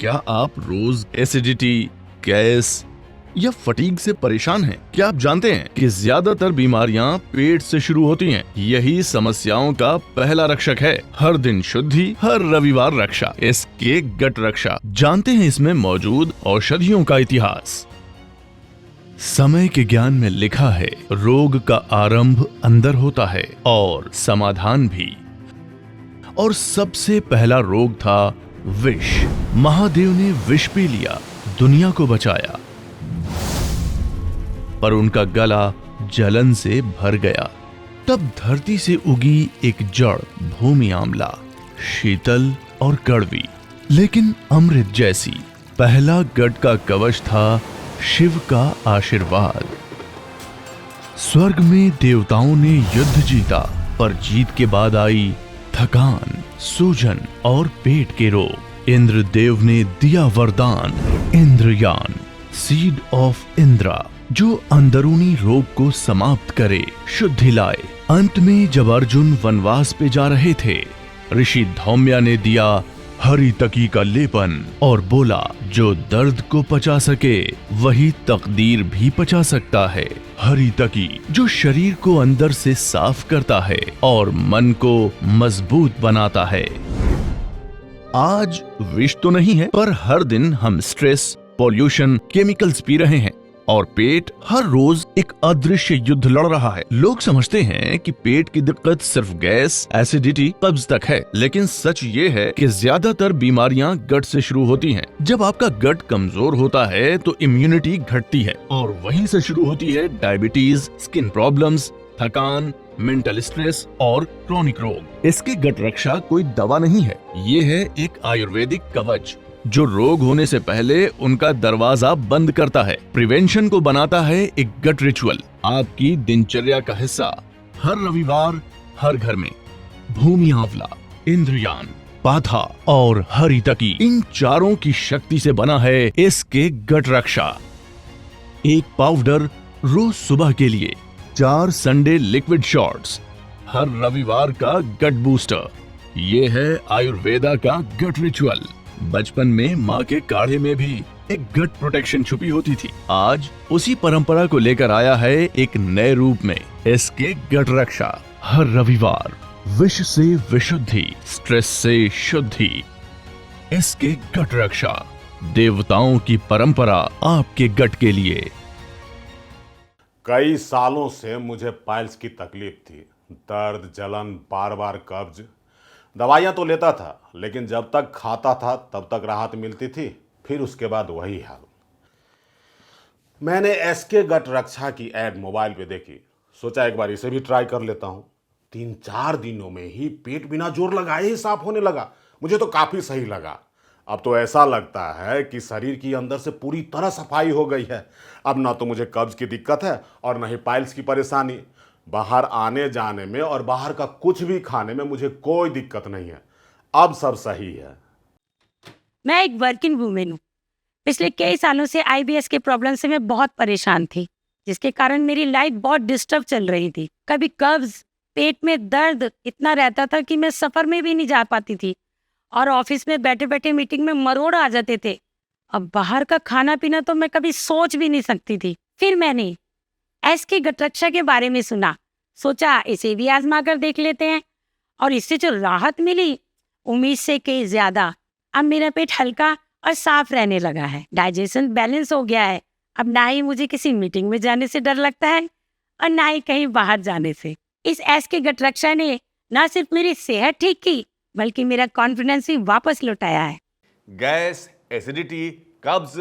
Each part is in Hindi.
क्या आप रोज एसिडिटी, गैस या फटीग से परेशान हैं? क्या आप जानते हैं कि ज्यादातर बीमारियां पेट से शुरू होती हैं? यही समस्याओं का पहला रक्षक है। हर दिन शुद्धि, हर रविवार रक्षा, इसके गट रक्षा। जानते हैं इसमें मौजूद औषधियों का इतिहास। समय के ज्ञान में लिखा है, रोग का आरंभ अंदर होता है और समाधान भी। और सबसे पहला रोग था विष। महादेव ने विष पी लिया, दुनिया को बचाया, पर उनका गला जलन से भर गया। तब धरती से उगी एक जड़, भूमि आंवला, शीतल और कड़वी, लेकिन अमृत जैसी। पहला गढ़ का कवच था शिव का आशीर्वाद। स्वर्ग में देवताओं ने युद्ध जीता, पर जीत के बाद आई थकान, सूजन और पेट के रोग। इंद्रदेव ने दिया वरदान, इंद्रयान, सीड ऑफ इंद्रा, जो अंदरूनी रोग को समाप्त करे, शुद्धि लाए। अंत में जब अर्जुन वनवास पे जा रहे थे, ऋषि धौम्या ने दिया हरितकी का लेपन और बोला, जो दर्द को पचा सके वही तकदीर भी पचा सकता है। हरितकी, जो शरीर को अंदर से साफ करता है और मन को मजबूत बनाता है। आज विष तो नहीं है, पर हर दिन हम स्ट्रेस, पॉल्यूशन, केमिकल्स पी रहे हैं और पेट हर रोज एक अदृश्य युद्ध लड़ रहा है। लोग समझते हैं कि पेट की दिक्कत सिर्फ गैस, एसिडिटी, कब्ज तक है, लेकिन सच ये है कि ज्यादातर बीमारियां गट से शुरू होती हैं। जब आपका गट कमजोर होता है तो इम्यूनिटी घटती है और वहीं से शुरू होती है डायबिटीज, स्किन प्रॉब्लम्स, थकान, मेंटल स्ट्रेस और क्रोनिक रोग। इसकी गट रक्षा कोई दवा नहीं है, ये है एक आयुर्वेदिक कवच जो रोग होने से पहले उनका दरवाजा बंद करता है। प्रिवेंशन को बनाता है एक गट रिचुअल, आपकी दिनचर्या का हिस्सा। हर रविवार हर घर में भूमि आंवला, इंद्रयान, पाथा और हरितकी, इन चारों की शक्ति से बना है इसके गट रक्षा। एक पाउडर रोज सुबह के लिए, 4 संडे लिक्विड शॉट्स, हर रविवार का गट बूस्टर। ये है आयुर्वेदा का गट रिचुअल। बचपन में माँ के काढ़े में भी एक गट प्रोटेक्शन छुपी होती थी। आज उसी परंपरा को लेकर आया है एक नए रूप में, इसके गट रक्षा। हर रविवार विष से विशुद्धि, स्ट्रेस से शुद्धि, इसके गट रक्षा। देवताओं की परंपरा आपके गट के लिए। कई सालों से मुझे पाइल्स की तकलीफ थी, दर्द, जलन, बार बार कब्ज। दवाइयाँ तो लेता था, लेकिन जब तक खाता था तब तक राहत मिलती थी, फिर उसके बाद वही हाल। मैंने एसके गट रक्षा की ऐड मोबाइल पे देखी, सोचा एक बार इसे भी ट्राई कर लेता हूँ। 3-4 दिनों में ही पेट बिना जोर लगाए ही साफ होने लगा। मुझे तो काफ़ी सही लगा। अब तो ऐसा लगता है कि शरीर की अंदर से पूरी तरह सफाई हो गई है। अब ना तो मुझे कब्ज की दिक्कत है और ना ही पाइल्स की परेशानी। बाहर आने जाने में और बाहर का कुछ भी खाने में मुझे कोई दिक्कत नहीं है। अब सब सही है। मैं एक वर्किंग वूमेन हूँ। पिछले कई सालों से आईबीएस के प्रॉब्लम से मैं बहुत परेशान थी, जिसके कारण मेरी लाइफ बहुत डिस्टर्ब चल रही थी। कभी कब्ज, पेट में दर्द इतना रहता था कि मैं सफर में भी नहीं जा पाती थी और ऑफिस में बैठे बैठे मीटिंग में मरोड़ आ जाते थे। अब बाहर का खाना पीना तो मैं कभी सोच भी नहीं सकती थी। फिर मैंने एसके गट रक्षा के बारे में सुना, सोचा इसे भी आजमा कर देख लेते हैं, और इससे जो राहत मिली उम्मीद से कहीं ज्यादा। अब मेरा पेट हल्का और साफ रहने लगा है, डाइजेशन बैलेंस हो गया है। अब ना ही मुझे किसी मीटिंग में जाने से डर लगता है और ना ही कहीं बाहर जाने से। इस एसके गट रक्षा ने न सिर्फ मेरी सेहत ठीक की, बल्कि मेरा कॉन्फिडेंस भी वापस लौटाया है। गैस, एसिडिटी, कब्ज,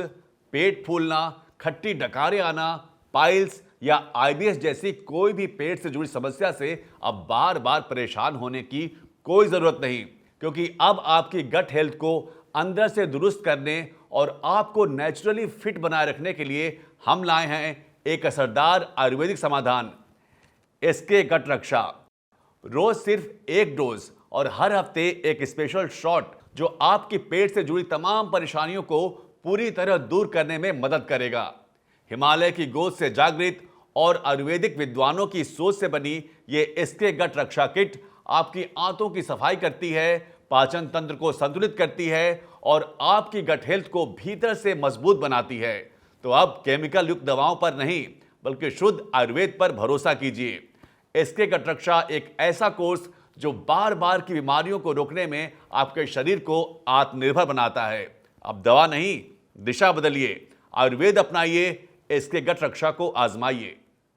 पेट फूलना, खट्टी डकारे आना, पाइल्स या आईबीएस जैसी कोई भी पेट से जुड़ी समस्या से अब बार बार परेशान होने की कोई जरूरत नहीं, क्योंकि अब आपकी गट हेल्थ को अंदर से दुरुस्त करने और आपको नेचुरली फिट बनाए रखने के लिए हम लाए हैं एक असरदार आयुर्वेदिक समाधान, इसके गट रक्षा। रोज सिर्फ 1 डोज और हर हफ्ते एक स्पेशल शॉट, जो आपकी पेट से जुड़ी तमाम परेशानियों को पूरी तरह दूर करने में मदद करेगा। हिमालय की गोद से जागृत और आयुर्वेदिक विद्वानों की सोच से बनी ये इसके गट रक्षा किट आपकी आंतों की सफाई करती है, पाचन तंत्र को संतुलित करती है और आपकी गट हेल्थ को भीतर से मजबूत बनाती है। तो अब केमिकल युक्त दवाओं पर नहीं बल्कि शुद्ध आयुर्वेद पर भरोसा कीजिए। एसके गट रक्षा एक ऐसा कोर्स जो बार बार की बीमारियों को रोकने में आपके शरीर को आत्मनिर्भर बनाता है। अब दवा नहीं, दिशा बदलिए, आयुर्वेद अपनाइए, एसके गट रक्षा को आजमाइए।